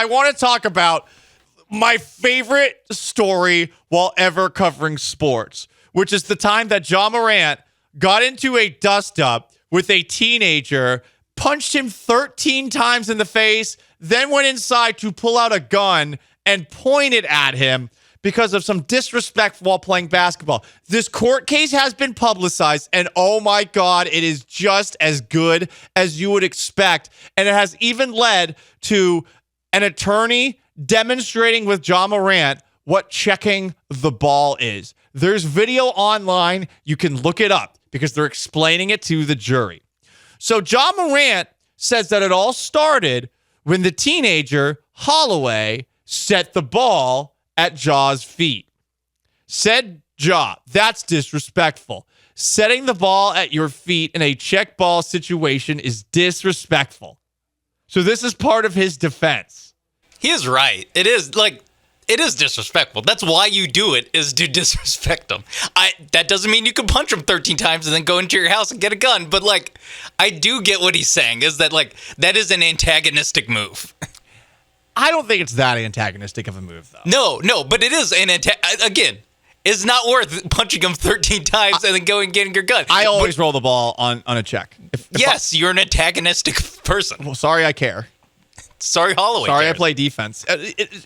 I want to talk about my favorite story while ever covering sports, which is the time that Ja Morant got into a dust-up with a teenager, punched him 13 times in the face, then went inside to pull out a gun and point it at him because of some disrespect while playing basketball. This court case has been publicized, and oh my God, it is just as good as you would expect. And it has even led to an attorney demonstrating with Ja Morant what checking the ball is. There's video online. You can look it up because they're explaining it to the jury. So Ja Morant says that it all started when the teenager, Holloway, set the ball at Ja's feet. Said Ja, that's disrespectful. Setting the ball at your feet in a check ball situation is disrespectful. So this is part of his defense. He is right. It is disrespectful. That's why you do it, is to disrespect him. That doesn't mean you can punch him 13 times and then go into your house and get a gun. But, I do get what he's saying, is that, that is an antagonistic move. I don't think it's that antagonistic of a move, though. No, but it is again, it's not worth punching him 13 times and then going and getting your gun. I always roll the ball on a check. Yes, you're an antagonistic person. Well, sorry I care. Sorry, Holloway. Sorry, cares. I play defense.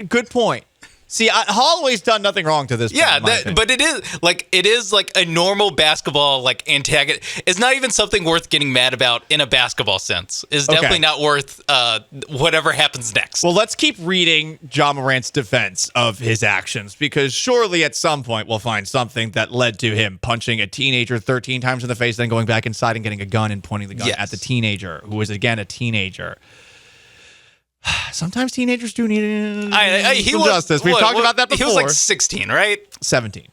Good point. See, Holloway's done nothing wrong to this point. Yeah, but it is a normal basketball antagonist. It's not even something worth getting mad about in a basketball sense. It's definitely not worth whatever happens next. Well, let's keep reading Ja Morant's defense of his actions, because surely at some point we'll find something that led to him punching a teenager 13 times in the face, then going back inside and getting a gun and pointing the gun at the teenager, who was again a teenager. Sometimes teenagers do need justice. We've talked about that before. He was 16, right? 17.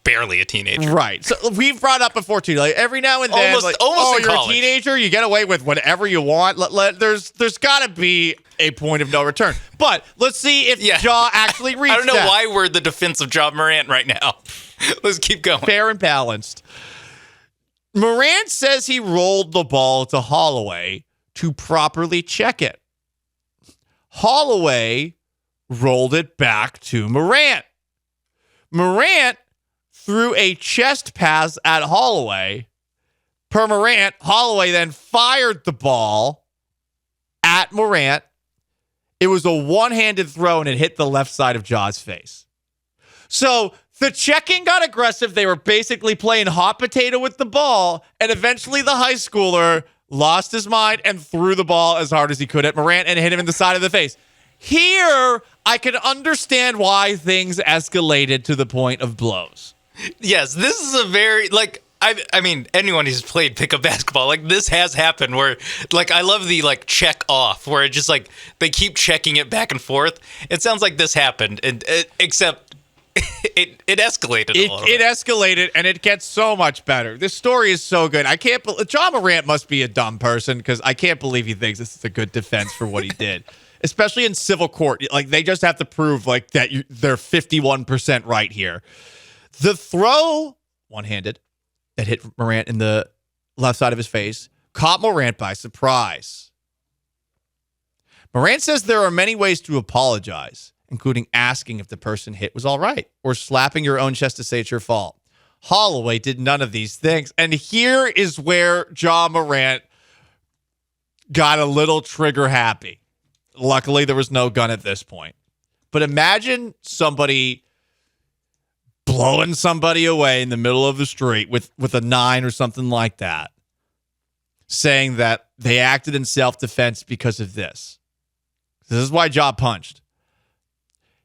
Barely a teenager. Right. So we've brought up before, too. Every now and then, almost in you're college. a teenager, you get away with whatever you want. There's got to be a point of no return. But let's see if Ja actually reached I don't know that. why we're the defense of Ja Morant right now. Let's keep going. Fair and balanced. Morant says he rolled the ball to Holloway to properly check it. Holloway rolled it back to Morant. Morant threw a chest pass at Holloway. Per Morant, Holloway then fired the ball at Morant. It was a one-handed throw, and it hit the left side of Ja's face. So the checking got aggressive. They were basically playing hot potato with the ball, and eventually the high schooler lost his mind and threw the ball as hard as he could at Morant and hit him in the side of the face. Here, I can understand why things escalated to the point of blows. Yes, this is a very, I mean, anyone who's played pickup basketball, this has happened where, I love the, check off, where it just, they keep checking it back and forth. It sounds like this happened, except it escalated a little bit. It escalated, and it gets so much better. This story is so good. I can't believe Ja Morant must be a dumb person, because I can't believe he thinks this is a good defense for what he did, especially in civil court. They just have to prove that they're 51% right here. The throw, one-handed, that hit Morant in the left side of his face caught Morant by surprise. Morant says there are many ways to apologize, including asking if the person hit was all right, or slapping your own chest to say it's your fault. Holloway did none of these things. And here is where Ja Morant got a little trigger happy. Luckily, there was no gun at this point. But imagine somebody blowing somebody away in the middle of the street with a 9 or something like that, saying that they acted in self-defense because of this. This is why Ja punched.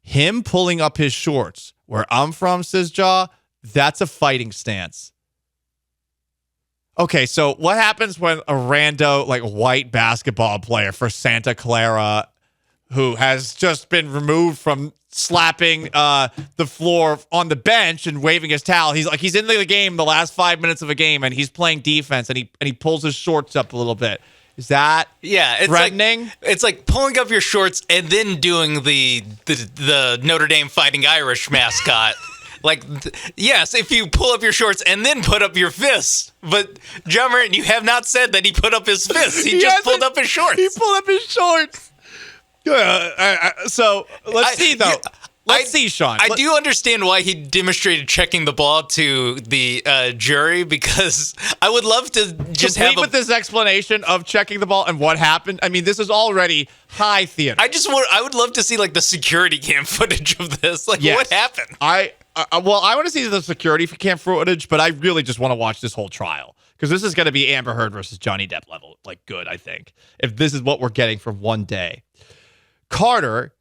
Him pulling up his shorts, where I'm from, says Ja, that's a fighting stance. Okay, so what happens when a rando, white basketball player for Santa Clara, who has just been removed from slapping the floor on the bench and waving his towel, he's in the game, the last 5 minutes of a game, and he's playing defense, and he pulls his shorts up a little bit. Is that threatening? It's like pulling up your shorts and then doing the Notre Dame Fighting Irish mascot. Yes, if you pull up your shorts and then put up your fists. But Ja Morant, you have not said that he put up his fists. He just pulled up his shorts. He pulled up his shorts. So let's see, though. Let's see, Sean. I do understand why he demonstrated checking the ball to the jury, because I would love to just complete with this explanation of checking the ball and what happened. I mean, this is already high theater. I would love to see like the security cam footage of this. Like, Yes. what happened? I want to see the security cam footage, but I really just want to watch this whole trial, because this is going to be Amber Heard versus Johnny Depp level, like, good, I think, if this is what we're getting for one day. Carter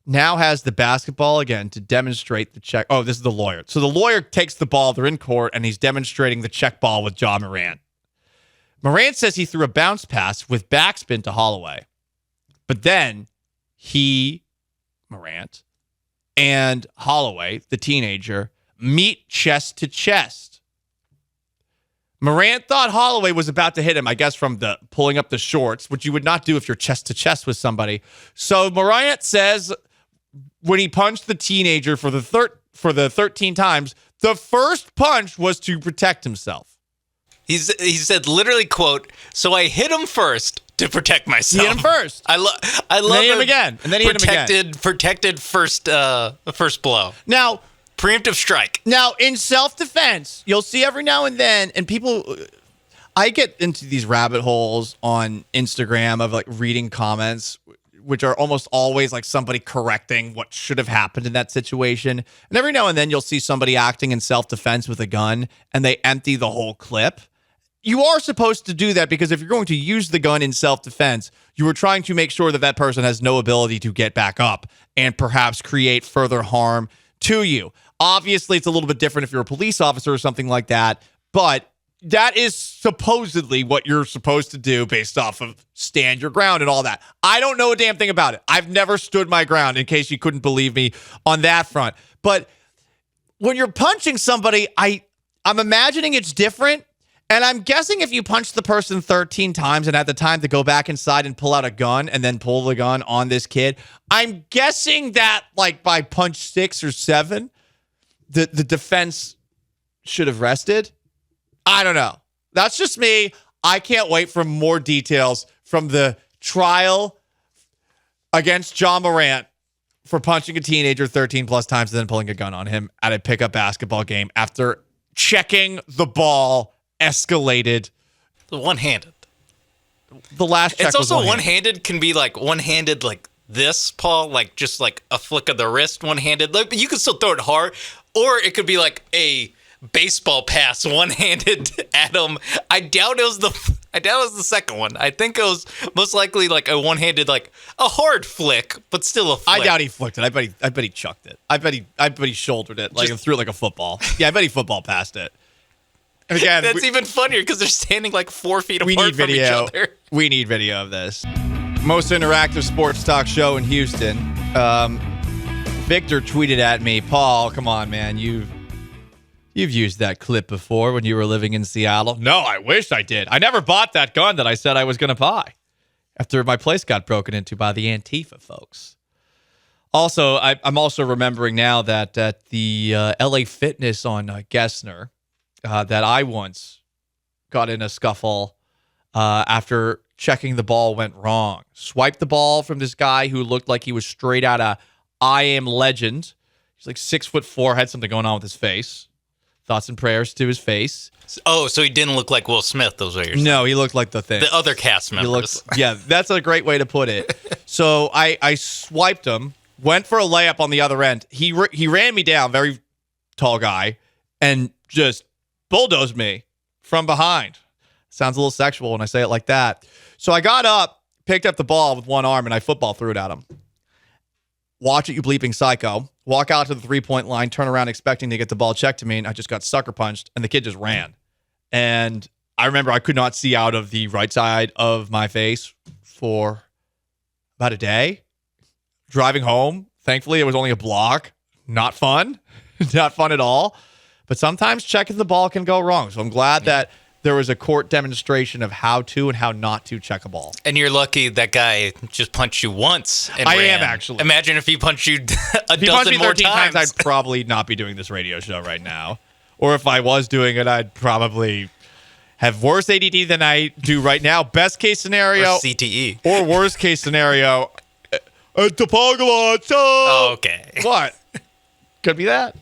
now has the basketball again to demonstrate the check. Oh, this is the lawyer. So the lawyer takes the ball. They're in court, and he's demonstrating the check ball with Ja Morant. Morant says he threw a bounce pass with backspin to Holloway. But then Morant, and Holloway, the teenager, meet chest to chest. Morant thought Holloway was about to hit him, I guess, from the pulling up the shorts, which you would not do if you're chest to chest with somebody. So Morant says when he punched the teenager for the 13 times, the first punch was to protect himself. He said literally, quote, "So I hit him first to protect myself." He hit him first. I love. And then he hit him again. And then he hit him again. Protected first blow. Now, preemptive strike. Now, in self-defense, you'll see every now and then, and people, I get into these rabbit holes on Instagram of like reading comments, which are almost always like somebody correcting what should have happened in that situation. And every now and then you'll see somebody acting in self-defense with a gun and they empty the whole clip. You are supposed to do that because if you're going to use the gun in self-defense, you are trying to make sure that that person has no ability to get back up and perhaps create further harm to you. Obviously, it's a little bit different if you're a police officer or something like that, but that is supposedly what you're supposed to do based off of stand your ground and all that. I don't know a damn thing about it. I've never stood my ground, in case you couldn't believe me on that front. But when you're punching somebody, I'm imagining it's different. And I'm guessing if you punch the person 13 times and had the time to go back inside and pull out a gun and then pull the gun on this kid, I'm guessing that like by punch 6 or 7, the defense should have rested. I don't know. That's just me. I can't wait for more details from the trial against Ja Morant for punching a teenager 13 plus times and then pulling a gun on him at a pickup basketball game after checking the ball escalated. One-handed. The last check it's also was one-handed can be like one-handed like this, Paul, like just like a flick of the wrist, one-handed. Like, you can still throw it hard, or it could be like a baseball pass one-handed at him. I doubt it was the second one. I think it was most likely like a one-handed, like a hard flick, but still a flick. I doubt he flicked it. I bet he chucked it. I bet he shouldered it, like, and threw it like a football. Yeah, I bet he football passed it. And again, that's even funnier because they're standing like 4 feet apart from each other. We need video of this. Most interactive sports talk show in Houston. Victor tweeted at me, Paul, come on, man, you've used that clip before when you were living in Seattle. No, I wish I did. I never bought that gun that I said I was going to buy after my place got broken into by the Antifa folks. Also, I'm also remembering now that at the LA Fitness on Gessner, that I once got in a scuffle after checking the ball went wrong. Swiped the ball from this guy who looked like he was straight out of I Am Legend. He's like 6'4", had something going on with his face. Thoughts and prayers to his face. Oh, so he didn't look like Will Smith, those are your No, he looked like the thing. The other cast members. Yeah, that's a great way to put it. So I swiped him, went for a layup on the other end. He ran me down, very tall guy, and just bulldozed me from behind. Sounds a little sexual when I say it like that. So I got up, picked up the ball with one arm, and I football threw it at him. Watch it, you bleeping psycho. Walk out to the three-point line, turn around expecting to get the ball checked to me, and I just got sucker punched, and the kid just ran. And I remember I could not see out of the right side of my face for about a day. Driving home, thankfully, it was only a block. Not fun. Not fun at all. But sometimes checking the ball can go wrong. So I'm glad that there was a court demonstration of how to and how not to check a ball. And you're lucky that guy just punched you once. And I ran. am, actually. Imagine if he punched you if he punched me 13 times, I'd probably not be doing this radio show right now. Or if I was doing it, I'd probably have worse ADD than I do right now. Best case scenario. Or CTE. Or worst case scenario. Topogalato. Oh, okay. What? Could be that.